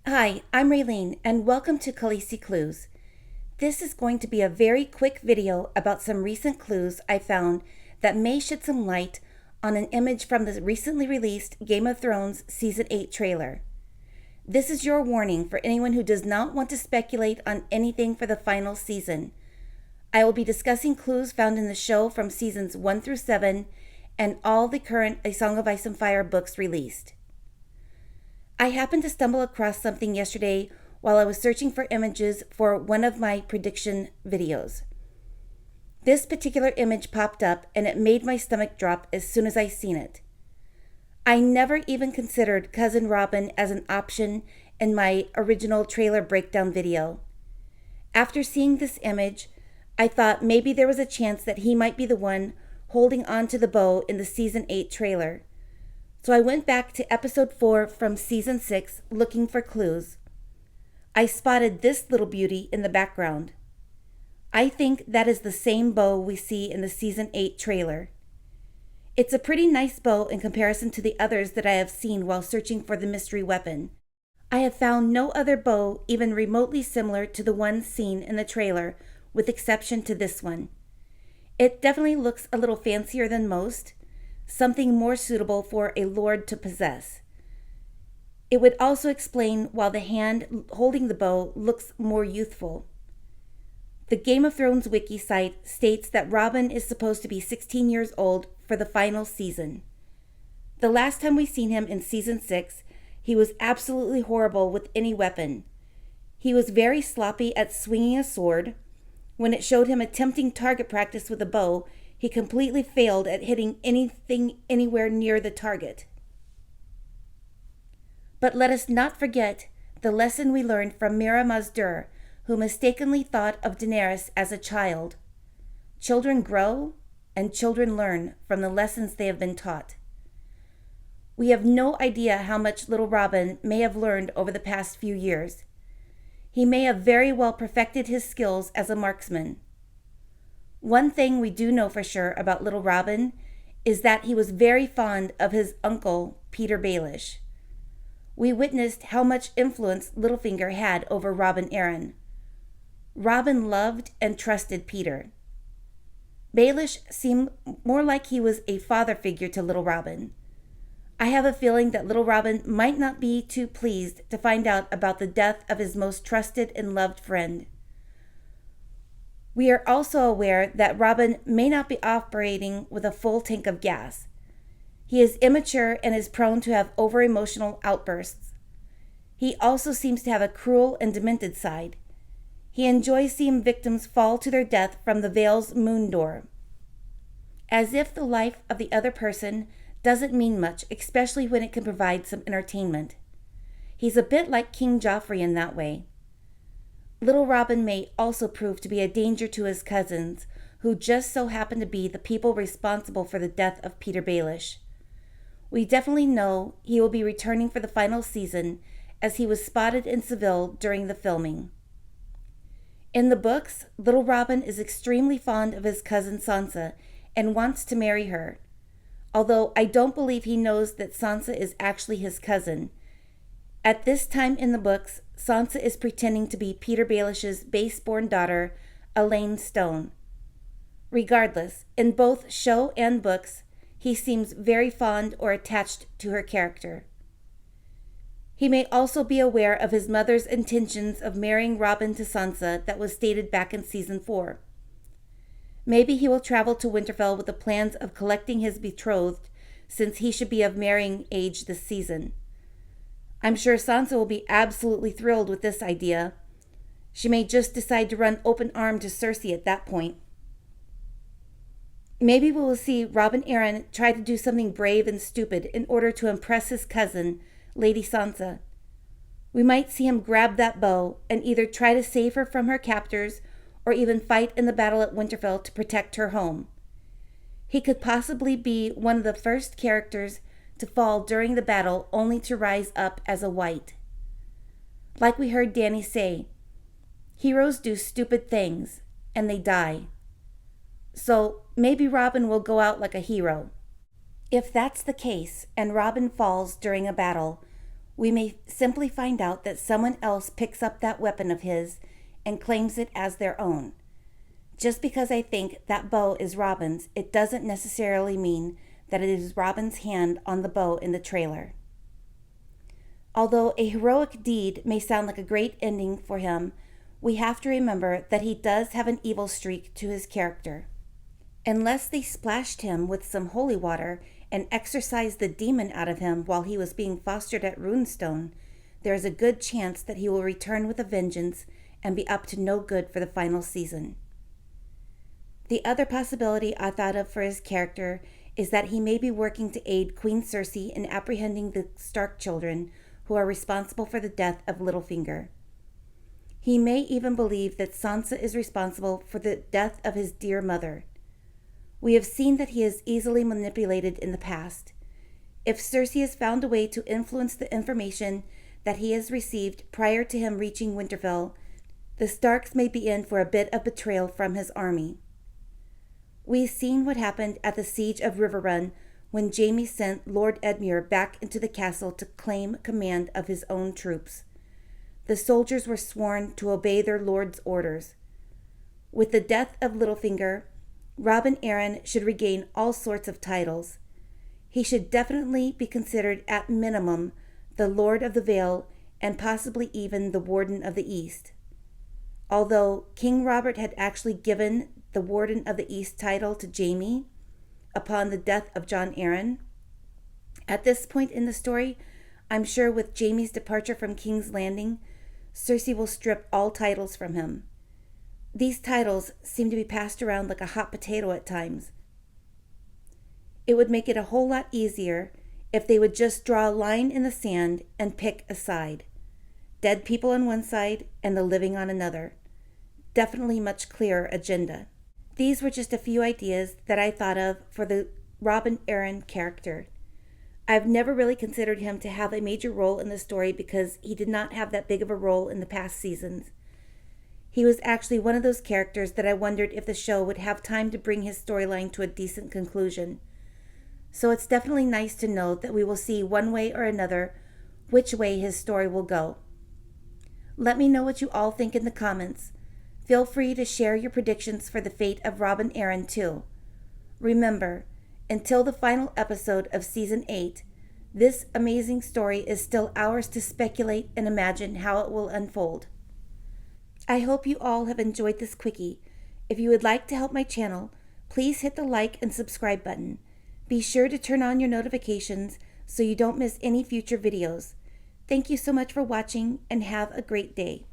Hi, I'm Raylene, and welcome to Khaleesi Clues. This is going to be a very quick video about some recent clues I found that may shed some light on an image from the recently released Game of Thrones Season 8 trailer. This is your warning for anyone who does not want to speculate on anything for the final season. I will be discussing clues found in the show from seasons 1 through 7 and all the current A Song of Ice and Fire books released. I happened to stumble across something yesterday while I was searching for images for one of my prediction videos. This particular image popped up and it made my stomach drop as soon as I seen it. I never even considered Cousin Robin as an option in my original trailer breakdown video. After seeing this image, I thought maybe there was a chance that he might be the one holding on to the bow in the Season 8 trailer. So I went back to episode 4 from season 6 looking for clues. I spotted this little beauty in the background. I think that is the same bow we see in the season 8 trailer. It's a pretty nice bow in comparison to the others that I have seen while searching for the mystery weapon. I have found no other bow even remotely similar to the one seen in the trailer, with exception to this one. It definitely looks a little fancier than most, something more suitable for a lord to possess. It would also explain why the hand holding the bow looks more youthful. The Game of Thrones wiki site states that Robin is supposed to be 16 years old for the final season. The last time we seen him in season 6, he was absolutely horrible with any weapon. He was very sloppy at swinging a sword. When it showed him attempting target practice with a bow, he completely failed at hitting anything anywhere near the target. But let us not forget the lesson we learned from Mira Mazdur, who mistakenly thought of Daenerys as a child. Children grow and children learn from the lessons they have been taught. We have no idea how much little Robin may have learned over the past few years. He may have very well perfected his skills as a marksman. One thing we do know for sure about little Robin is that he was very fond of his uncle, Peter Baelish. We witnessed how much influence Littlefinger had over Robin Arryn. Robin loved and trusted Peter. Baelish seemed more like he was a father figure to little Robin. I have a feeling that little Robin might not be too pleased to find out about the death of his most trusted and loved friend. We are also aware that Robin may not be operating with a full tank of gas. He is immature and is prone to have over-emotional outbursts. He also seems to have a cruel and demented side. He enjoys seeing victims fall to their death from the Vale's moon door. As if the life of the other person doesn't mean much, especially when it can provide some entertainment. He's a bit like King Joffrey in that way. Little Robin may also prove to be a danger to his cousins, who just so happen to be the people responsible for the death of Peter Baelish. We definitely know he will be returning for the final season, as he was spotted in Seville during the filming. In the books, little Robin is extremely fond of his cousin Sansa and wants to marry her, although I don't believe he knows that Sansa is actually his cousin. At this time in the books, Sansa is pretending to be Peter Baelish's base-born daughter, Elaine Stone. Regardless, in both show and books, he seems very fond or attached to her character. He may also be aware of his mother's intentions of marrying Robin to Sansa that was stated back in season 4. Maybe he will travel to Winterfell with the plans of collecting his betrothed, since he should be of marrying age this season. I'm sure Sansa will be absolutely thrilled with this idea. She may just decide to run open-armed to Cersei at that point. Maybe we will see Robin Arryn try to do something brave and stupid in order to impress his cousin, Lady Sansa. We might see him grab that bow and either try to save her from her captors or even fight in the battle at Winterfell to protect her home. He could possibly be one of the first characters to fall during the battle only to rise up as a white. Like we heard Dany say, heroes do stupid things and they die. So maybe Robin will go out like a hero. If that's the case and Robin falls during a battle, We may simply find out that someone else picks up that weapon of his and claims it as their own. Just because I think that bow is Robin's, it doesn't necessarily mean that it is Robin's hand on the bow in the trailer. Although a heroic deed may sound like a great ending for him, we have to remember that he does have an evil streak to his character. Unless they splashed him with some holy water and exorcised the demon out of him while he was being fostered at Runestone, there is a good chance that he will return with a vengeance and be up to no good for the final season. The other possibility I thought of for his character is that he may be working to aid Queen Cersei in apprehending the Stark children who are responsible for the death of Littlefinger. He may even believe that Sansa is responsible for the death of his dear mother. We have seen that he is easily manipulated in the past. If Cersei has found a way to influence the information that he has received prior to him reaching Winterfell, the Starks may be in for a bit of betrayal from his army. We've seen what happened at the siege of Riverrun when Jaime sent Lord Edmure back into the castle to claim command of his own troops. The soldiers were sworn to obey their lord's orders. With the death of Littlefinger, Robin Arryn should regain all sorts of titles. He should definitely be considered at minimum the Lord of the Vale and possibly even the Warden of the East. Although King Robert had actually given the Warden of the East title to Jaime upon the death of Jon Arryn. At this point in the story, I'm sure with Jaime's departure from King's Landing, Cersei will strip all titles from him. These titles seem to be passed around like a hot potato at times. It would make it a whole lot easier if they would just draw a line in the sand and pick a side. Dead people on one side and the living on another. Definitely much clearer agenda. These were just a few ideas that I thought of for the Robin Arryn character. I've never really considered him to have a major role in the story because he did not have that big of a role in the past seasons. He was actually one of those characters that I wondered if the show would have time to bring his storyline to a decent conclusion. So it's definitely nice to know that we will see one way or another which way his story will go. Let me know what you all think in the comments. Feel free to share your predictions for the fate of Robin Arryn too. Remember, until the final episode of Season 8, this amazing story is still ours to speculate and imagine how it will unfold. I hope you all have enjoyed this quickie. If you would like to help my channel, please hit the like and subscribe button. Be sure to turn on your notifications so you don't miss any future videos. Thank you so much for watching and have a great day.